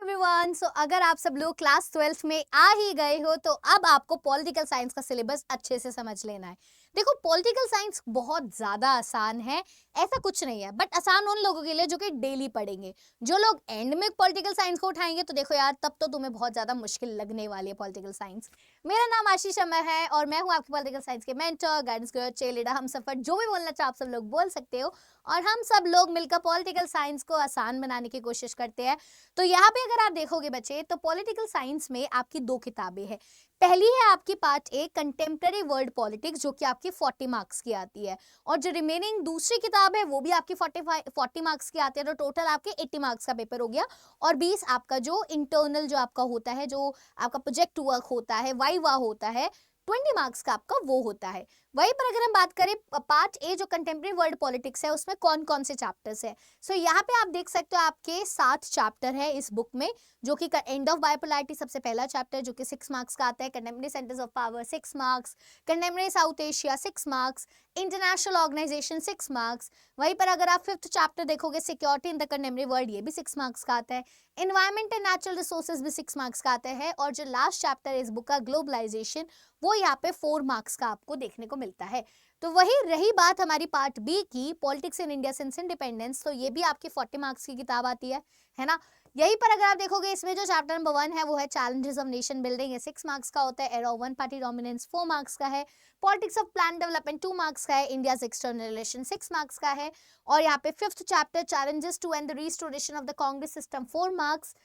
Everyone, सो अगर आप सब लोग क्लास 12th में आ ही गए हो तो अब आपको पॉलिटिकल साइंस का सिलेबस अच्छे से समझ लेना है। देखो, पॉलिटिकल साइंस बहुत ज़्यादा आसान है, ऐसा कुछ नहीं है, बट आसान उन लोगों के लिए जो कि डेली पढ़ेंगे। जो लोग एंड में पॉलिटिकल साइंस को उठाएंगे तो देखो यार, तब तो तुम्हें बहुत ज़्यादा मुश्किल लगने वाली है पॉलिटिकल साइंस। मेरा नाम आशीष शर्मा है और मैं हूँ आपकी पॉलिटिकल साइंस के मेंटर, गाइडेंस कोच, चेयरलीडर, हम सफर, जो भी बोलना चाहो आप सब लोग बोल सकते हो। और हम सब लोग मिलकर पॉलिटिकल साइंस को आसान बनाने की कोशिश करते हैं। तो यहाँ पे अगर आप देखोगे बच्चे, तो पॉलिटिकल साइंस में आपकी दो किताबें हैं। पहली है आपकी part A contemporary world politics, जो कि आपकी 40 मार्क्स की आती है, और जो रिमेनिंग दूसरी किताब है वो भी आपकी 40 मार्क्स की आती है। तो टोटल आपके 80 मार्क्स का पेपर हो गया, और 20 आपका जो इंटरनल जो आपका होता है, जो आपका प्रोजेक्ट वर्क होता है, वाइवा होता है, 20 मार्क्स का आपका वो होता है। वहीं पर अगर हम बात करें पार्ट ए जो कंटेम्प्रेरी वर्ल्ड पॉलिटिक्स है, उसमें कौन कौन से चैप्टर्स है। सो यहाँ पे आप देख सकते हो आपके 7 चैप्टर है इस बुक में, जो कि एंड ऑफ बायोपोलैरिटी सबसे पहला चैप्टर, जो कि 6 मार्क्स का आता है। Contemporary centres of power 6 marks, contemporary South Asia 6 marks, international organisation 6 marks. वहीं पर अगर आप 5th चैप्टर देखोगे, security in the contemporary world, ये भी 6 मार्क्स का आता है। एनवायरमेंट एंड नेचुरल रिसोर्सेज भी 6 मार्क्स का आता है। और जो लास्ट चैप्टर है इस बुक का, ग्लोबलाइजेशन, वो यहाँ पे 4 मार्क्स का आपको देखने को मिलता है। तो वही रही बात हमारी पार्ट बी की, politics in India since independence, तो ये भी आपकी 40 मार्क्स की किताब आती है ना। यहीं पर अगर आप देखोगे, इसमें जो चैप्टर नंबर 1 है वो है चैलेंजेस ऑफ नेशन बिल्डिंग, ये 6 मार्क्स का होता है। Era of one party dominance 4 marks का है। Politics of plan development 2 marks का है। इंडियाज एक्सटर्नल रिलेशन 6 मार्क्स का है। और यहाँ पे 5th chapter challenges to and the restoration of the Congress system 4 marks,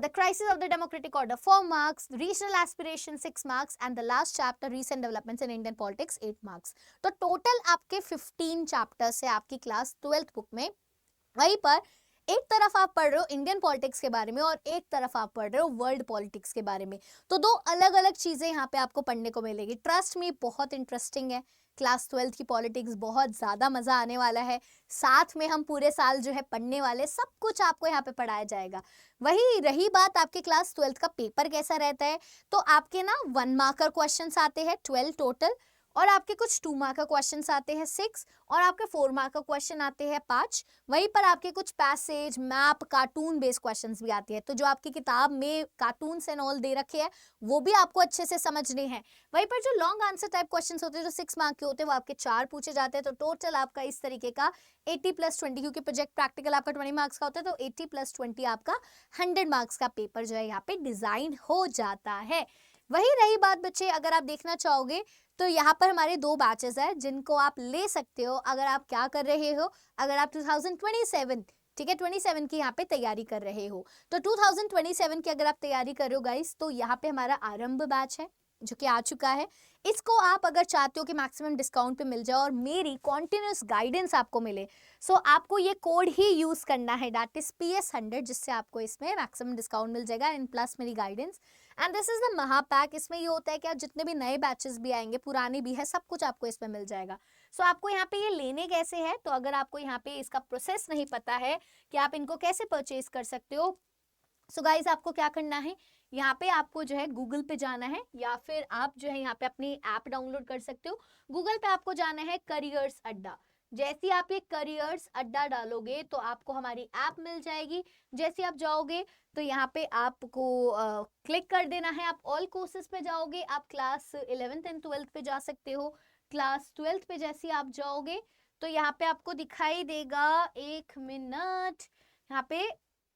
the crisis of the democratic order 4 marks, regional aspiration 6 marks, and the last chapter recent developments in Indian politics 8 marks। तो total आपके 15 chapters है आपकी class 12th book में। वहीं पर एक तरफ आप पढ़ रहे हो इंडियन पॉलिटिक्स के बारे में और एक तरफ आप पढ़ रहे हो वर्ल्ड पॉलिटिक्स के बारे में, तो दो अलग अलग चीजें यहाँ पे आपको पढ़ने को मिलेगी। ट्रस्ट मी, बहुत इंटरेस्टिंग है क्लास 12th की पॉलिटिक्स, बहुत ज्यादा मजा आने वाला है। साथ में हम पूरे साल जो है पढ़ने वाले, सब कुछ आपको यहाँ पे पढ़ाया जाएगा। वही रही बात आपके क्लास 12th का पेपर कैसा रहता है, तो आपके ना 1 मार्कर क्वेश्चंस आते हैं 12 टोटल, और आपके कुछ 2 मार्क का क्वेश्चंस आते हैं 6, और आपके 4 मार्क का क्वेश्चन आते हैं 5। वहीं पर आपके कुछ passage, map, cartoon based questions भी आते हैं। तो जो आपकी किताब में कार्टून्स एंड ऑल दे रखे हैं, वो भी आपको अच्छे से समझने हैं। वहीं पर जो लॉन्ग आंसर टाइप क्वेश्चंस होते हैं, जो 6 मार्क के होते हैं, वो आपके 4 पूछे जाते हैं। तो टोटल आपका इस तरीके का 80+20, क्योंकि प्रोजेक्ट प्रैक्टिकल आपका 20 मार्क्स का होता है, तो 80+20 आपका 100 मार्क्स का पेपर जो है यहाँ पे डिजाइन हो जाता है। वही रही बात बच्चे, अगर आप देखना चाहोगे तो यहाँ पर हमारे 2 बैचेस हैं जिनको आप ले सकते हो। अगर आप क्या कर रहे हो, अगर आप 2027, ठीक है, 27 की यहाँ पे तैयारी कर रहे हो, तो 2027 की अगर आप तैयारी कर रहे हो गाइस, तो यहाँ पे हमारा आरंभ बैच है जो कि आ चुका है। इसको आप अगर चाहते हो कि मैक्सिमम डिस्काउंट पे मिल जाए और मेरी कॉन्टिन्यूस गाइडेंस आपको मिले, सो आपको ये कोड ही यूज करना है, दैट इज PS100, जिससे आपको इसमें मैक्सिमम डिस्काउंट मिल जाएगा, एंड प्लस मेरी guidance. And this is the Mahapack. इसमें ये होता है कि आप जितने भी नए बैचेस भी आएंगे, पुराने भी है, सब कुछ आपको इसमें मिल जाएगा। सो आपको यहाँ पे ये लेने कैसे है, तो अगर आपको यहाँ पे इसका प्रोसेस नहीं पता है कि आप इनको कैसे परचेज कर सकते हो, सो गाइज आपको क्या करना है, यहाँ पे आपको जो है गूगल पे जाना है, या फिर आप जो है यहाँ पे अपनी ऐप डाउनलोड कर सकते हो। गूगल पे आपको जाना है करियर्स अड्डा। जैसे आप ये करियर्स अड्डा डालोगे तो आपको हमारी ऐप मिल जाएगी। जैसे आप जाओगे तो यहाँ पे आपको क्लिक कर देना है, आप ऑल कोर्सेज पे जाओगे, आप क्लास 11th एंड 12th पे जा सकते हो। क्लास 12th पे जैसे आप जाओगे तो यहाँ पे आपको दिखाई देगा, 1 मिनट, यहाँ पे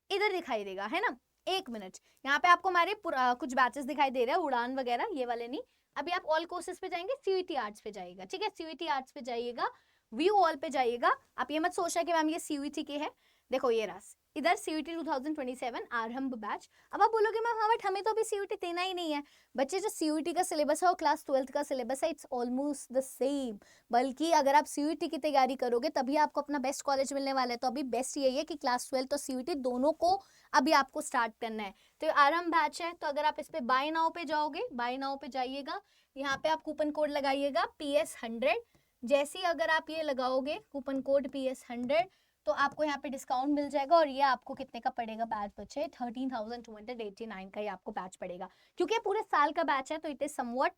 इधर दिखाई देगा, है ना, 1 मिनट, यहाँ पे आपको हमारे कुछ बैचेस दिखाई दे रहे हैं, उड़ान वगैरह, ये वाले नहीं। अभी आप ऑल कोर्सेज पे जाएंगे, सीयूईटी आर्ट्स पे जाइएगा, ठीक है, सीयूईटी आर्ट्स पे जाइएगा, व्यू ऑल पे जाइएगा। आप ये मत सोचना कि मैम ये सीयूईटी के है, देखो ये रहा इधर सीयूईटी 2027 आरंभ बैच। अब आप बोलोगे मैम हाँ बट हमें तो अभी सीयूईटी देना ही नहीं है। बच्चे, जो सीयूईटी का सिलेबस है और क्लास 12th का सिलेबस है, इट्स ऑलमोस्ट द सेम। बल्कि अगर आप सीयूईटी की तैयारी करोगे तभी आपको अपना बेस्ट कॉलेज मिलने वाला है। तो अभी बेस्ट यही है कि क्लास 12th और सीयूईटी दोनों को अभी आपको स्टार्ट करना है। तो आरंभ बैच है, तो अगर आप इस पे बाय नाउ पे जाओगे, बाय नाउ पे जाइएगा, यहाँ पे आप कूपन कोड लगाइएगा PS100। जैसे ही अगर आप ये लगाओगे कूपन कोड PS100, तो आपको यहाँ पे डिस्काउंट मिल जाएगा। और ये आपको कितने का पड़ेगा बैच बच्चे, 13,289 का ही आपको बैच पड़ेगा। क्योंकि ये पूरे साल का बैच है तो इट इज समवट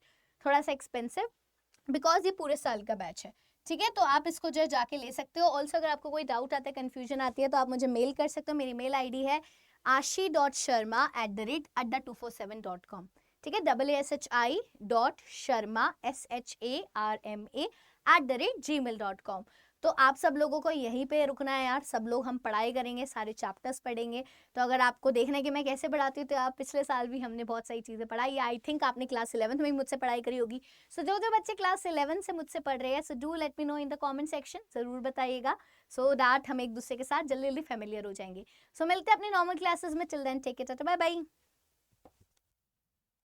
थोड़ा सा एक्सपेंसिव, बिकॉज ये पूरे साल का बैच है, ठीक है। तो आप इसको जो है जाके ले सकते हो। ऑल्सो अगर आपको कोई डाउट आता है, कंफ्यूजन आती है, तो आप मुझे मेल कर सकते हो। मेरी मेल आईडी है ashi.sharma@adda247.com, ठीक है, ASHI.sharma@gmail.com। तो आप सब लोगों को यहीं पे रुकना है यार, सब लोग हम पढ़ाई करेंगे, सारे चैप्टर्स पढ़ेंगे। तो अगर आपको देखना है कि मैं कैसे पढ़ाती हूँ, तो आप पिछले साल भी हमने बहुत सारी चीज़ें पढ़ाई, आई थिंक आपने क्लास 11th में ही मुझसे पढ़ाई करी होगी। सो जो जो बच्चे क्लास 11 से मुझसे पढ़ रहे हैं, so do let me know in the comment section, ज़रूर बताइएगा, सो दैट हम एक दूसरे के साथ जल्दी जल्दी फेमिलियर हो जाएंगे। सो मिलते हैं अपनी नॉर्मल क्लासेस में, till then take it, bye bye.